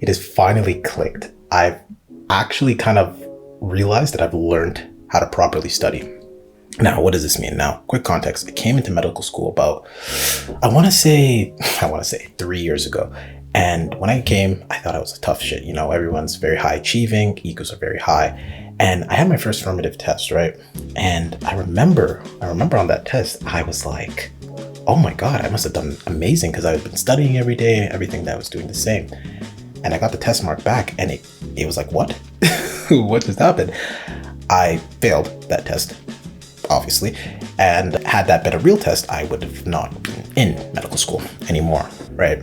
it has finally clicked. I've actually kind of realized that I've learned how to properly study. Now, what does this mean? Now, quick context. I came into medical school about, I want to say 3 years ago. And when I came, I thought I was a tough shit. You know, everyone's very high achieving, egos are very high. And I had my first formative test, right? And I remember on that test, I was like, oh my God, I must have done amazing because I've been studying every day, everything that I was doing the same. And I got the test mark back and it was like, what? What just happened? I failed that test, obviously. And had that been a real test, I would have not been in medical school anymore, right?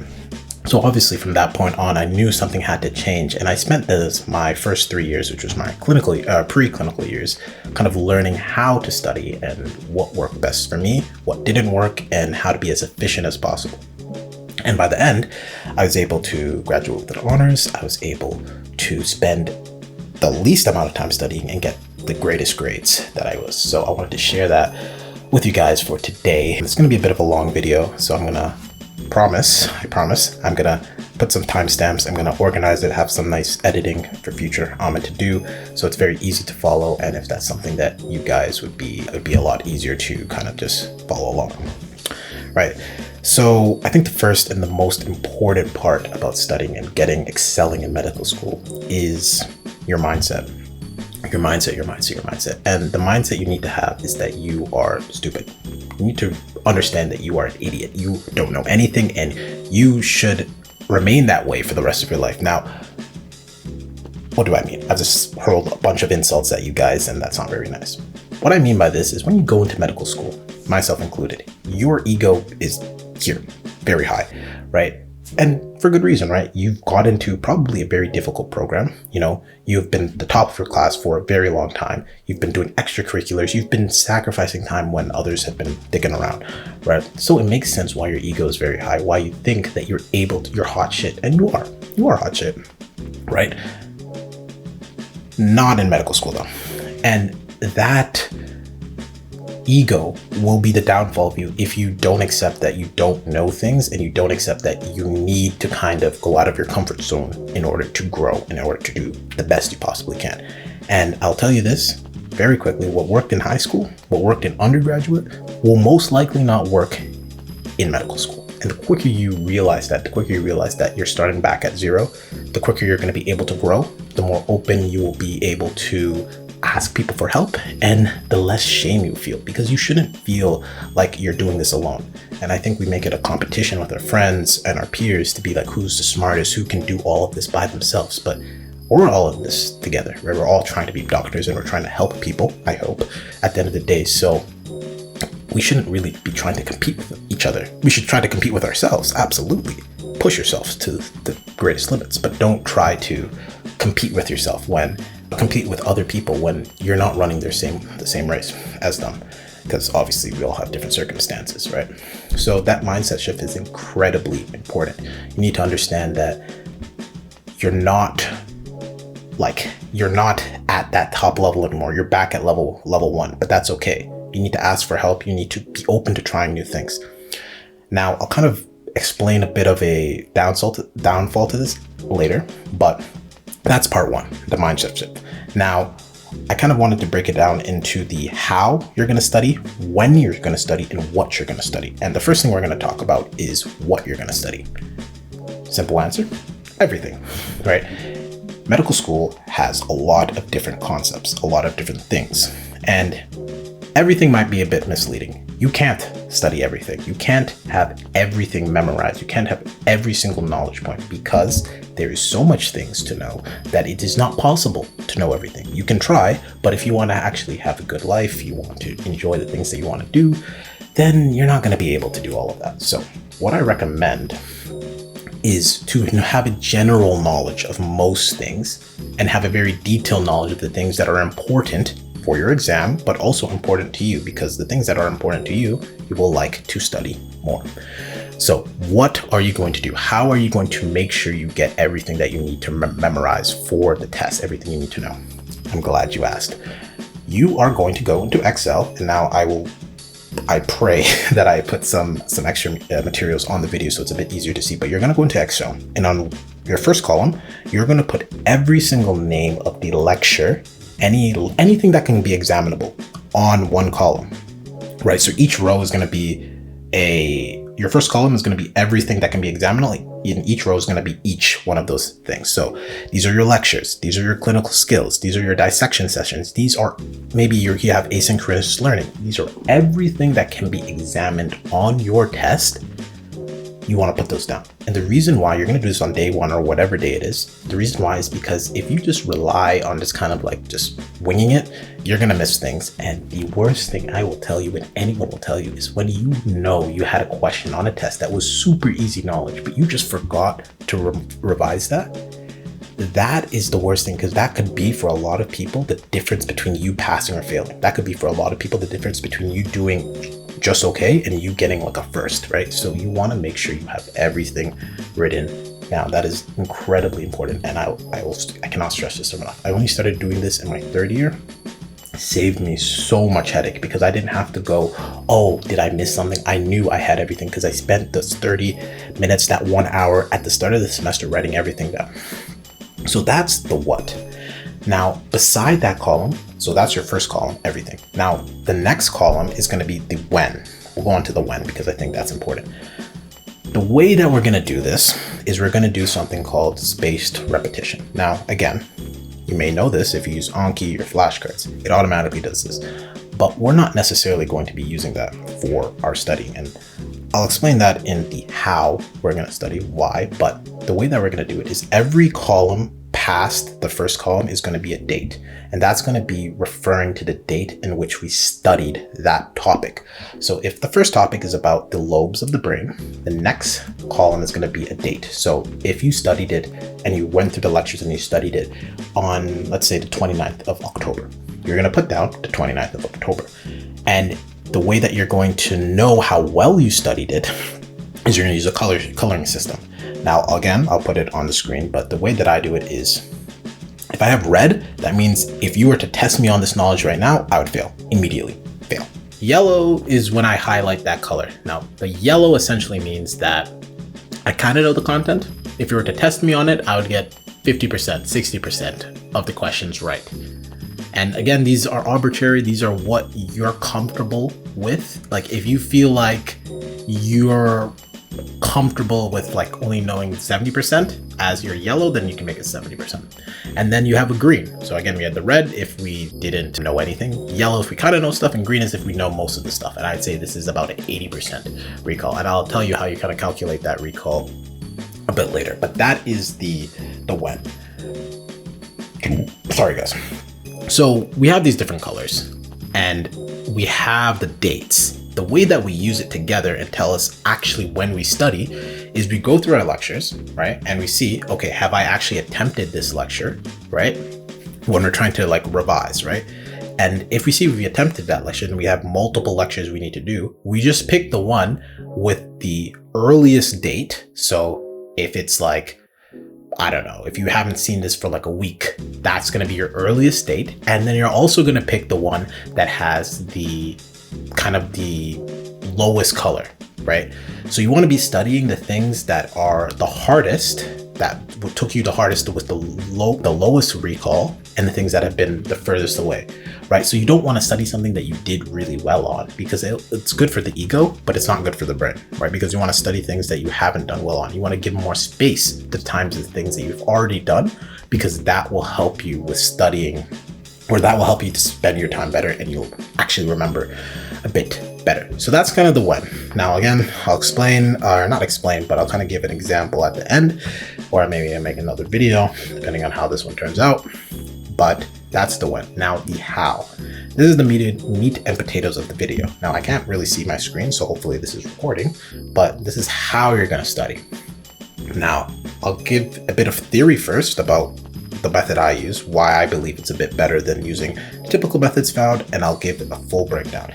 So obviously from that point on, I knew something had to change. And I spent my first 3 years, which was my preclinical years, kind of learning how to study and what worked best for me, what didn't work, and how to be as efficient as possible. And by the end, I was able to graduate with honors. I was able to spend the least amount of time studying and get the greatest grades that I was. So I wanted to share that with you guys for today. It's going to be a bit of a long video, so I'm going to I promise, I'm going to put some timestamps. I'm going to organize it, have some nice editing for future to do. So it's very easy to follow. And if that's something that you guys it would be a lot easier to kind of just follow along. Right. So I think the first and the most important part about studying and excelling in medical school is your mindset. Your mindset. And the mindset you need to have is that you are stupid. You need to understand that you are an idiot. You don't know anything and you should remain that way for the rest of your life. Now, what do I mean? I've just hurled a bunch of insults at you guys and that's not very nice. What I mean by this is when you go into medical school, myself included, your ego is here, very high, right? And for good reason, right? You've got into probably a very difficult program. You know, you've been the top of your class for a very long time. You've been doing extracurriculars. You've been sacrificing time when others have been dicking around, right? So it makes sense why your ego is very high, why you think that you're hot shit. And you are hot shit, right? Not in medical school though. And that ego will be the downfall of you if you don't accept that you don't know things and you don't accept that you need to kind of go out of your comfort zone in order to grow, in order to do the best you possibly can. And I'll tell you this very quickly, what worked in high school, what worked in undergraduate will most likely not work in medical school. And the quicker you realize that you're starting back at zero, the quicker you're going to be able to grow, the more open you will be able to ask people for help, and the less shame you feel, because you shouldn't feel like you're doing this alone. And I think we make it a competition with our friends and our peers to be like, who's the smartest, who can do all of this by themselves. But we're all in this together, right? We're all trying to be doctors and we're trying to help people, I hope, at the end of the day. So we shouldn't really be trying to compete with each other. We should try to compete with ourselves. Absolutely. Push yourself to the greatest limits, but don't try to compete with other people when you're not running the same race as them, because obviously we all have different circumstances, right? So that mindset shift is incredibly important. You need to understand that you're not at that top level anymore. You're back at level 1, but that's okay. You need to ask for help. You need to be open to trying new things. Now, I'll kind of explain a bit of a downfall to this later, but that's part 1, the mindset shift. Now, I kind of wanted to break it down into the how you're going to study, when you're going to study, and what you're going to study. And the first thing we're going to talk about is what you're going to study. Simple answer, everything, right? Medical school has a lot of different concepts, a lot of different things, and everything might be a bit misleading. You can't study everything. You can't have everything memorized. You can't have every single knowledge point, because there is so much things to know that it is not possible to know everything. You can try, but if you want to actually have a good life, you want to enjoy the things that you want to do, then you're not going to be able to do all of that. So what I recommend is to have a general knowledge of most things and have a very detailed knowledge of the things that are important for your exam, but also important to you, because the things that are important to you, you will like to study more. So what are you going to do? How are you going to make sure you get everything that you need to memorize for the test, everything you need to know? I'm glad you asked. You are going to go into Excel, and now I will I pray that I put some extra materials on the video so it's a bit easier to see, but you're going to go into Excel, and on your first column, you're going to put every single name of the lecture, anything that can be examinable on one column, right? So each row is going to be your first column is going to be everything that can be examinable. In each row is going to be each one of those things. So these are your lectures. These are your clinical skills. These are your dissection sessions. These are maybe you have asynchronous learning. These are everything that can be examined on your test. You want to put those down. And the reason why you're going to do this on day one or whatever day it is, the reason why is because if you just rely on this kind of like just winging it, you're going to miss things. And the worst thing I will tell you, and anyone will tell you, is when you know you had a question on a test that was super easy knowledge, but you just forgot to revise that. That is the worst thing, because that could be for a lot of people the difference between you passing or failing. That could be for a lot of people the difference between you doing just okay and you getting like a first, right? So you want to make sure you have everything written down. That is incredibly important, and I cannot stress this enough. I only started doing this in my third year. It saved me so much headache because I didn't have to go, oh, did I miss something? I knew I had everything because I spent those 30 minutes, that 1 hour at the start of the semester writing everything down. So that's the what. Now, beside that column, so that's your first column, everything. Now, the next column is going to be the when. We'll go on to the when because I think that's important. The way that we're going to do this is we're going to do something called spaced repetition. Now, again, you may know this if you use Anki or flashcards. It automatically does this. But we're not necessarily going to be using that for our study. And I'll explain that in the how we're going to study, why. But the way that we're going to do it is every column past the first column is going to be a date, and that's going to be referring to the date in which we studied that topic. So if the first topic is about the lobes of the brain, the next column is going to be a date. So if you studied it and you went through the lectures and you studied it on, let's say, the 29th of October, you're going to put down the 29th of October. And the way that you're going to know how well you studied it is you're going to use a coloring system. Now, again, I'll put it on the screen, but the way that I do it is if I have red, that means if you were to test me on this knowledge right now, I would fail, immediately fail. Yellow is when I highlight that color. Now, the yellow essentially means that I kind of know the content. If you were to test me on it, I would get 50%, 60% of the questions right. And again, these are arbitrary. These are what you're comfortable with. Like if you feel like you're comfortable with like only knowing 70% as your yellow, then you can make it 70%. And then you have a green. So again, we had the red if we didn't know anything, yellow if we kind of know stuff, and green is if we know most of the stuff. And I'd say this is about an 80% recall. And I'll tell you how you kind of calculate that recall a bit later. But that is the when. Sorry guys. So we have these different colors and we have the dates. The way that we use it together and tell us actually when we study is we go through our lectures, right? And we see, okay, have I actually attempted this lecture, right? When we're trying to like revise, right? And if we see we attempted that lecture and we have multiple lectures we need to do, we just pick the one with the earliest date. So if it's like, I don't know, if you haven't seen this for like a week, that's going to be your earliest date. And then you're also going to pick the one that has the kind of the lowest color, right? So you want to be studying the things that are the hardest, that took you the hardest with the lowest recall, and the things that have been the furthest away, right? So you don't want to study something that you did really well on because it's good for the ego, but it's not good for the brain, right? Because you want to study things that you haven't done well on. You want to give more space to times of things that you've already done, because that will help you with studying, or that will help you to spend your time better and you'll actually remember a bit better. So that's kind of the when. Now, again, I'll explain, or not explain, but I'll kind of give an example at the end, or maybe I'll make another video, depending on how this one turns out. But that's the when. Now, the how. This is the meat and potatoes of the video. Now, I can't really see my screen, so hopefully this is recording, but this is how you're going to study. Now, I'll give a bit of theory first about the method I use, why I believe it's a bit better than using typical methods found, and I'll give a full breakdown.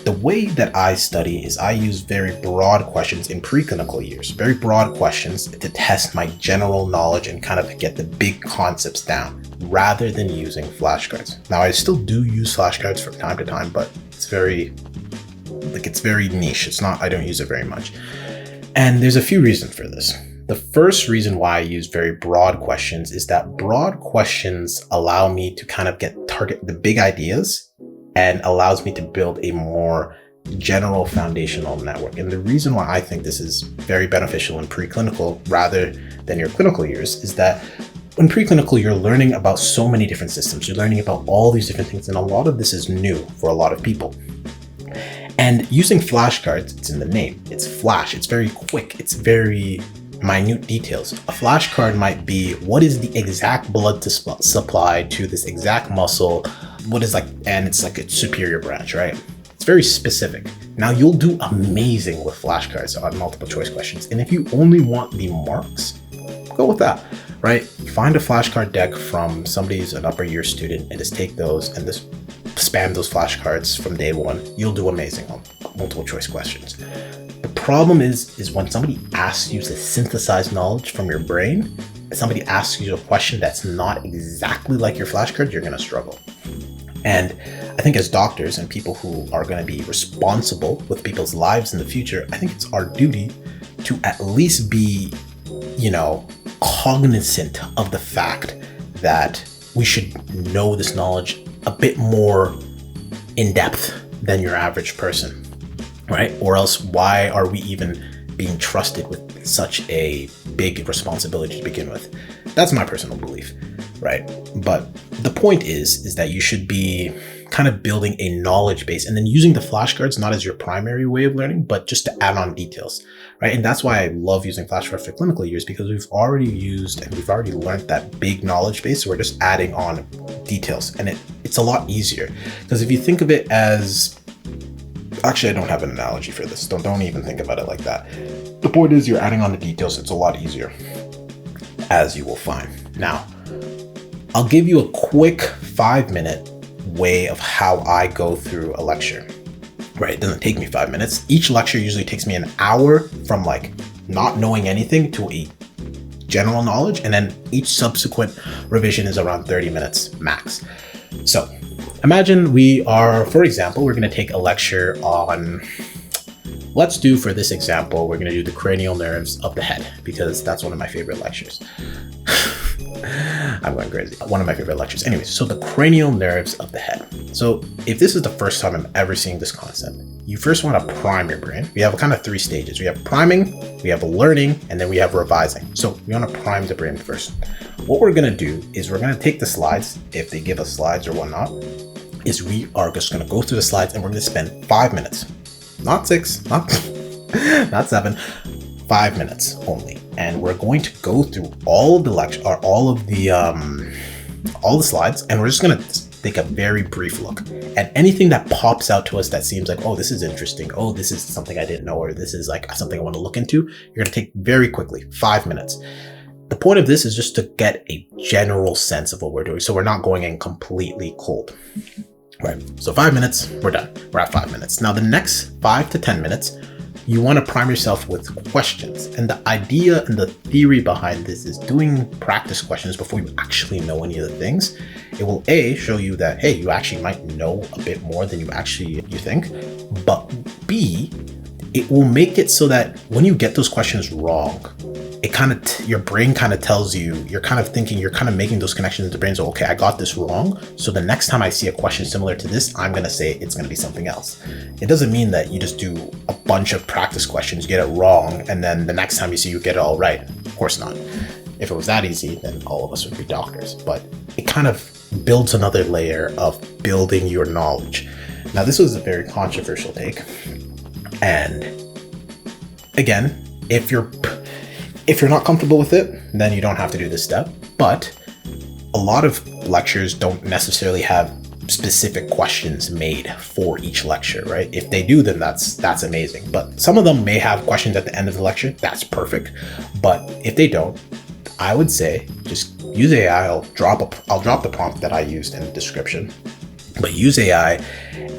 The way that I study is I use very broad questions in preclinical years, very broad questions to test my general knowledge and kind of get the big concepts down rather than using flashcards. Now, I still do use flashcards from time to time, but it's very Like, it's very niche. I don't use it very much. And there's a few reasons for this. The first reason why I use very broad questions is that broad questions allow me to kind of target the big ideas and allows me to build a more general foundational network. And the reason why I think this is very beneficial in preclinical rather than your clinical years is that in preclinical, you're learning about so many different systems. You're learning about all these different things, and a lot of this is new for a lot of people. And using flashcards, it's in the name. It's flash. It's very quick. It's very minute details. A flashcard might be, what is the exact blood supply to this exact muscle? And it's like a superior branch, right? It's very specific. Now, you'll do amazing with flashcards on multiple choice questions. And if you only want the marks, go with that, right? Find a flashcard deck from somebody who's an upper year student and just take those and just spam those flashcards from day one. You'll do amazing on multiple choice questions. The problem is when somebody asks you to synthesize knowledge from your brain, somebody asks you a question that's not exactly like your flashcard, you're going to struggle. And I think as doctors and people who are going to be responsible with people's lives in the future, I think it's our duty to at least be, cognizant of the fact that we should know this knowledge a bit more in depth than your average person, right? Or else why are we even being trusted with such a big responsibility to begin with? That's my personal belief, right? But the point is that you should be kind of building a knowledge base and then using the flashcards not as your primary way of learning, but just to add on details, right? And that's why I love using flashcards for clinical years, because we've already learned that big knowledge base. So we're just adding on details, and it's a lot easier. Because if you think of it as, actually, I don't have an analogy for this. Don't even think about it like that. The point is you're adding on the details. It's a lot easier, as you will find. Now, I'll give you a quick 5-minute way of how I go through a lecture, right? It doesn't take me 5 minutes. Each lecture usually takes me an hour from like not knowing anything to a general knowledge. And then each subsequent revision is around 30 minutes max. So imagine for example, we're going to take a lecture on, let's do, for this example, we're going to do the cranial nerves of the head, because that's one of my favorite lectures. I'm going crazy. One of my favorite lectures. Anyways, so the cranial nerves of the head. So if this is the first time I'm ever seeing this concept, you first want to prime your brain. We have kind of 3 stages. We have priming, we have learning, and then we have revising. So we want to prime the brain first. What we're going to do is we're going to take the slides, if they give us slides or whatnot, is we are just going to go through the slides and we're going to spend 5 minutes. Not 6, not 7, 5 minutes only. And we're going to go through all of the lecture, or all the slides, and we're just going to take a very brief look at anything that pops out to us that seems like, oh, this is interesting. Oh, this is something I didn't know, or this is like something I want to look into. You're going to take very quickly, 5 minutes. The point of this is just to get a general sense of what we're doing, so we're not going in completely cold. Right. So 5 minutes, we're done. We're at 5 minutes. Now the next 5 to 10 minutes, you want to prime yourself with questions. And the idea and the theory behind this is doing practice questions before you actually know any of the things. It will A, show you that, hey, you actually might know a bit more than you think. But B, it will make it so that when you get those questions wrong, it kind of, your brain kind of tells you, you're kind of thinking, you're kind of making those connections in the brain. So, okay, I got this wrong. So the next time I see a question similar to this, I'm going to say it's going to be something else. It doesn't mean that you just do a bunch of practice questions, get it wrong, and then the next time you see, you get it all right. Of course not. If it was that easy, then all of us would be doctors. But it kind of builds another layer of building your knowledge. Now, this was a very controversial take. And again, if you're not comfortable with it, then you don't have to do this step. But a lot of lectures don't necessarily have specific questions made for each lecture, right? If they do, then that's amazing. But some of them may have questions at the end of the lecture. That's perfect. But if they don't, I would say just use AI. I'll drop the prompt that I used in the description. But use AI,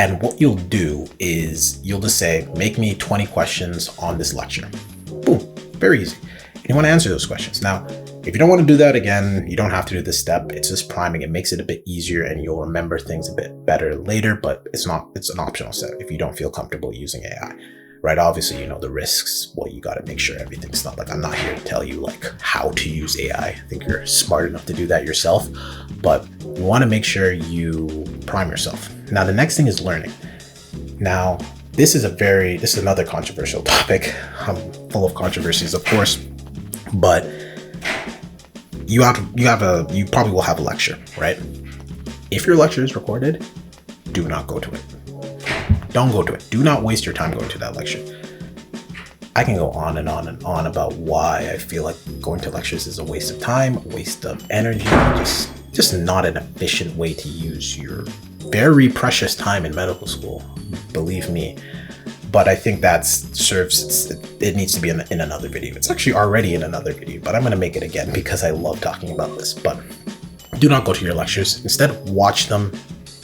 and what you'll do is you'll just say, make me 20 questions on this lecture. Boom, very easy. You want to answer those questions. Now, If you don't want to do that again, you don't have to do this step. It's just priming. It makes it a bit easier and you'll remember things a bit better later, but it's an optional step if you don't feel comfortable using AI, right? Obviously, the risks. Well, you got to make sure everything's not like, I'm not here to tell you like how to use AI. I think you're smart enough to do that yourself, but you want to make sure you prime yourself. Now, the next thing is learning. Now, this is another controversial topic. I'm full of controversies, of course, but you probably will have a lecture, right? If your lecture is recorded, do not go to it. Don't go to it. Do not waste your time going to that lecture. I can go on and on and on about why I feel like going to lectures is a waste of time, a waste of energy, just not an efficient way to use your very precious time in medical school, believe me. But I think it needs to be in another video. It's actually already in another video, but I'm going to make it again because I love talking about this. But do not go to your lectures. Instead, watch them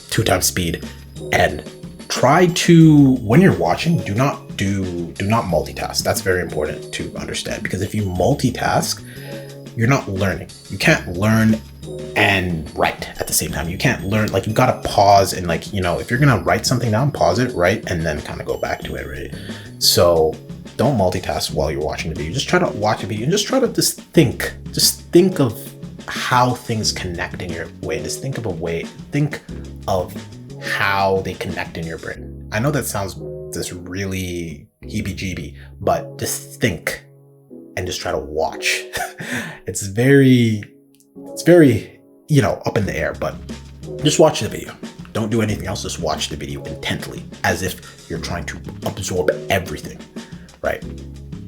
2x speed and try to, when you're watching, do not multitask. That's very important to understand, because if you multitask, you're not learning. You can't learn and write at the same time. You can't learn, like, you gotta pause and if you're gonna write something down, pause it, write, and then kind of go back to it, right? So don't multitask while you're watching the video. Just try to watch a video and just try to think of how things connect in your way. Think of how they connect in your brain. I know that sounds just really heebie-jeebie, but just think and just try to watch. It's very up in the air, but just watch the video. Don't do anything else. Just watch the video intently, as if you're trying to absorb everything, right?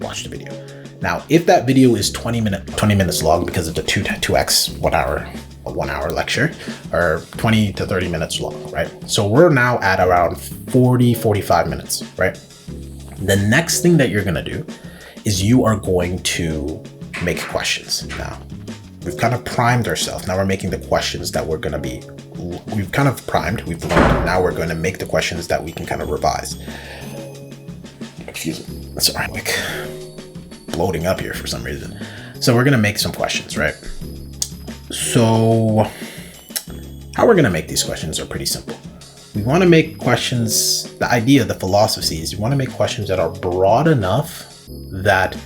Watch the video. Now, if that video is 20 minutes long because it's a 2x 1 hour lecture, or 20 to 30 minutes long, right? So we're now at around 45 minutes, right? The next thing that you're going to do is you are going to make questions. Now, we've kind of primed ourselves. Now we're making the questions that we've kind of primed, we've learned. Now we're going to make the questions that we can kind of revise. Excuse me. Sorry, I'm like bloating up here for some reason. So we're going to make some questions, right? So how we're going to make these questions are pretty simple. We want to make questions, the philosophy is you want to make questions that are broad enough that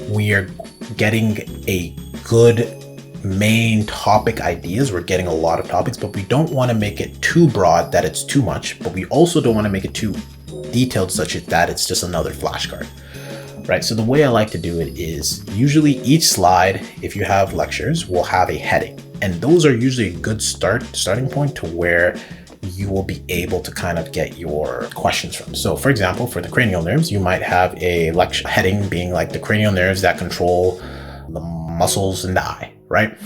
we are getting a good main topic ideas. We're getting a lot of topics, but we don't want to make it too broad that it's too much, but we also don't want to make it too detailed such that it's just another flashcard, right? So the way I like to do it is usually each slide, if you have lectures, will have a heading, and those are usually a good starting point to where you will be able to kind of get your questions from. So for example, for the cranial nerves, you might have a lecture heading being like the cranial nerves that control the muscles in the eye, right?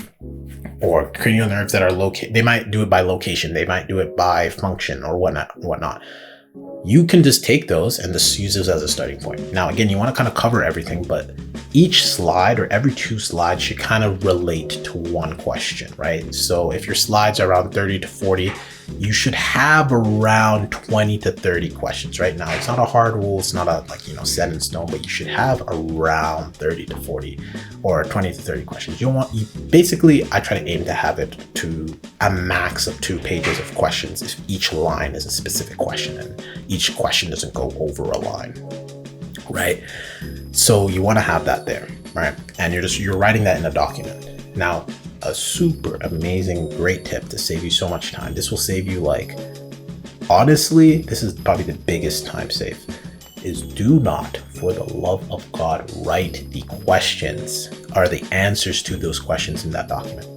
Or cranial nerves that are located. They might do it by location. They might do it by function or whatnot. You can just take those and just use those as a starting point. Now, again, you want to kind of cover everything, but each slide or every 2 slides should kind of relate to one question, right? So if your slides are around 30 to 40, you should have around 20 to 30 questions, right? Now, it's not a hard rule. It's not set in stone, but you should have around 30 to 40 or 20 to 30 questions. I try to aim to have it to a max of 2 pages of questions if each line is a specific question and each question doesn't go over a line, right? So you want to have that there, right? And you're writing that in a document. Now, a super amazing, great tip to save you so much time. This will save you honestly, this is probably the biggest time save, is do not, for the love of God, write the questions or the answers to those questions in that document.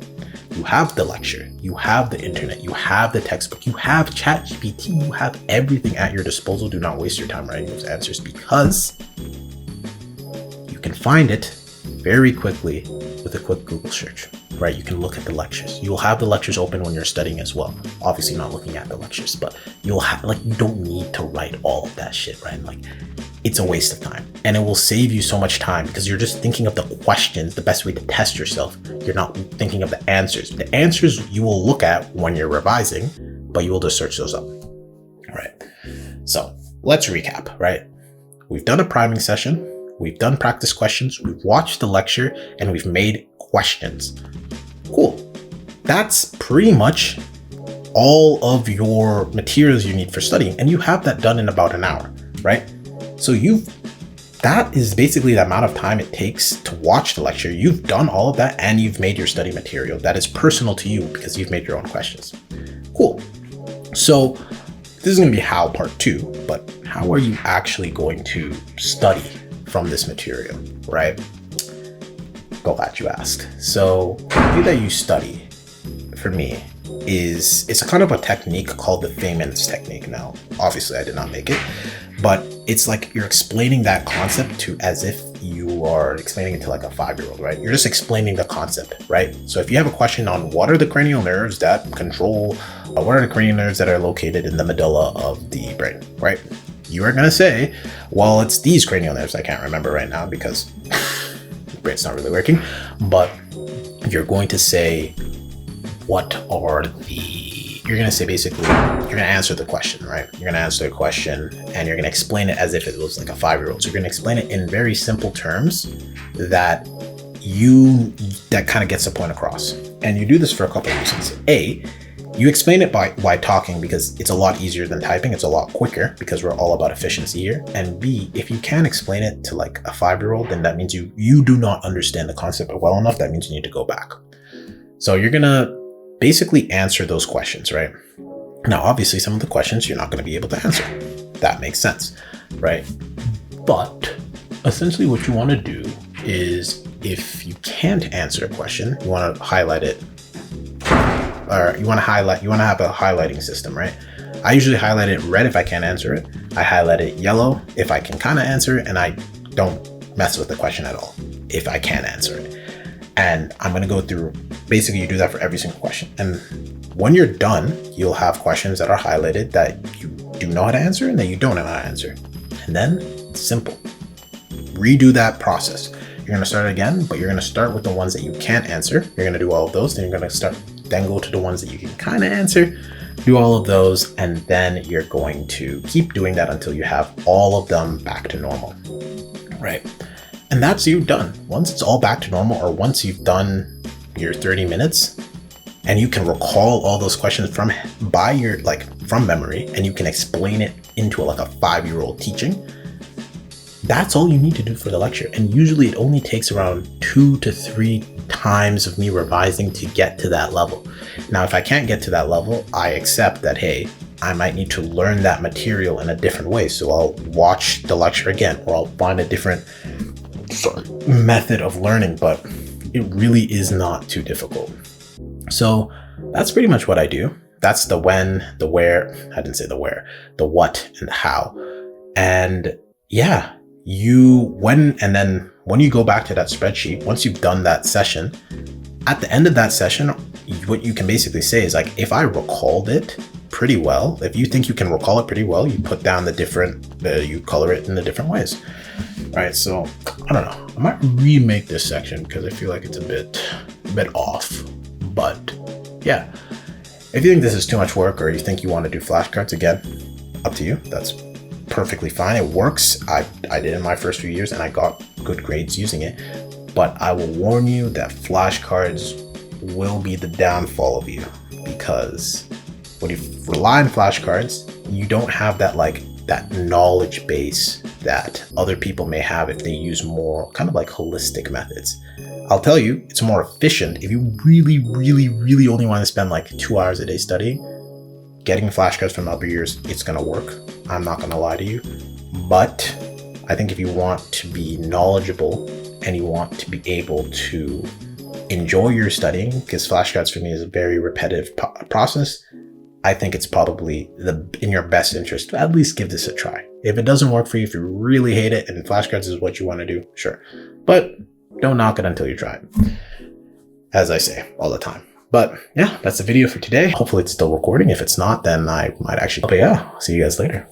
You have the lecture, you have the internet, you have the textbook, you have ChatGPT, you have everything at your disposal. Do not waste your time writing those answers, because you can find it very quickly with a quick Google search, right? You can look at the lectures. You'll have the lectures open when you're studying as well. Obviously not looking at the lectures, but you'll have, you don't need to write all of that shit, right? It's a waste of time, and it will save you so much time because you're just thinking of the questions, the best way to test yourself. You're not thinking of the answers. The answers you will look at when you're revising, but you will just search those up, right? So let's recap, right? We've done a priming session. we've done practice questions, we've watched the lecture, and we've made questions. Cool. That's pretty much all of your materials you need for studying, and you have that done in about an hour, right? So that is basically the amount of time it takes to watch the lecture. You've done all of that and you've made your study material that is personal to you because you've made your own questions. Cool. So this is going to be how part 2, but how are you actually going to study from this material, right? Glad you asked. So the way that you study for me is, it's a kind of a technique called the Feynman's technique. Now, obviously I did not make it, but it's like you're explaining that concept to as if you are explaining it to like a 5-year-old, right? You're just explaining the concept, right? So if you have a question on what are the cranial nerves that control, what are the cranial nerves that are located in the medulla of the brain, right? You are going to say, well, it's these cranial nerves. I can't remember right now because the brain's not really working, but you're going to say, you're going to say basically, you're going to answer the question, right? You're going to answer the question and you're going to explain it as if it was like a 5-year-old. So you're going to explain it in very simple terms that kind of gets the point across. And you do this for a couple of reasons. A, you explain it by talking because it's a lot easier than typing. It's a lot quicker because we're all about efficiency here. And B, if you can't explain it to like a 5-year-old, then that means you do not understand the concept well enough. That means you need to go back. So you're going to basically answer those questions, right? Now, obviously, some of the questions you're not going to be able to answer. That makes sense, right? But essentially what you want to do is, if you can't answer a question, you want to highlight it, or you want to have a highlighting system, right? I usually highlight it red if I can't answer it. I highlight it yellow if I can kind of answer it, and I don't mess with the question at all if I can't answer it. And I'm going to go through, basically you do that for every single question. And when you're done, you'll have questions that are highlighted that you do know how to answer and that you don't know how to answer. And then it's simple. Redo that process. You're going to start again, but you're going to start with the ones that you can't answer. You're going to do all of those. Then you're going to then go to the ones that you can kind of answer, do all of those. And then you're going to keep doing that until you have all of them back to normal, right? And that's you done. Once it's all back to normal, or once you've done your 30 minutes and you can recall all those questions from memory, and you can explain it into like a 5-year-old teaching, that's all you need to do for the lecture. And usually it only takes around 2 to 3 times of me revising to get to that level. Now, if I can't get to that level, I accept that, hey, I might need to learn that material in a different way. So I'll watch the lecture again, or I'll find a different method of learning, but it really is not too difficult. So that's pretty much what I do. That's the when, the where, I didn't say the where, the what and the how. And yeah, when you go back to that spreadsheet, once you've done that session, at the end of that session, what you can basically say is like, if I recalled it pretty well, if you think you can recall it pretty well, you put down you color it in the different ways. Right, so I don't know. I might remake this section because I feel like it's a bit off. But yeah, if you think this is too much work, or you think you want to do flashcards again, up to you. That's perfectly fine. It works. I did in my first few years, and I got good grades using it. But I will warn you that flashcards will be the downfall of you, because when you rely on flashcards, you don't have that knowledge base that other people may have if they use more kind of like holistic methods. I'll tell you, it's more efficient if you really, really, really only want to spend like 2 hours a day studying. Getting flashcards from other years, it's going to work. I'm not going to lie to you. But I think if you want to be knowledgeable and you want to be able to enjoy your studying, because flashcards for me is a very repetitive process, I think it's probably in your best interest to at least give this a try. If it doesn't work for you, if you really hate it and flashcards is what you want to do, sure. But don't knock it until you try it, as I say all the time. But yeah, that's the video for today. Hopefully it's still recording. If it's not, then I might actually, but yeah, see you guys later.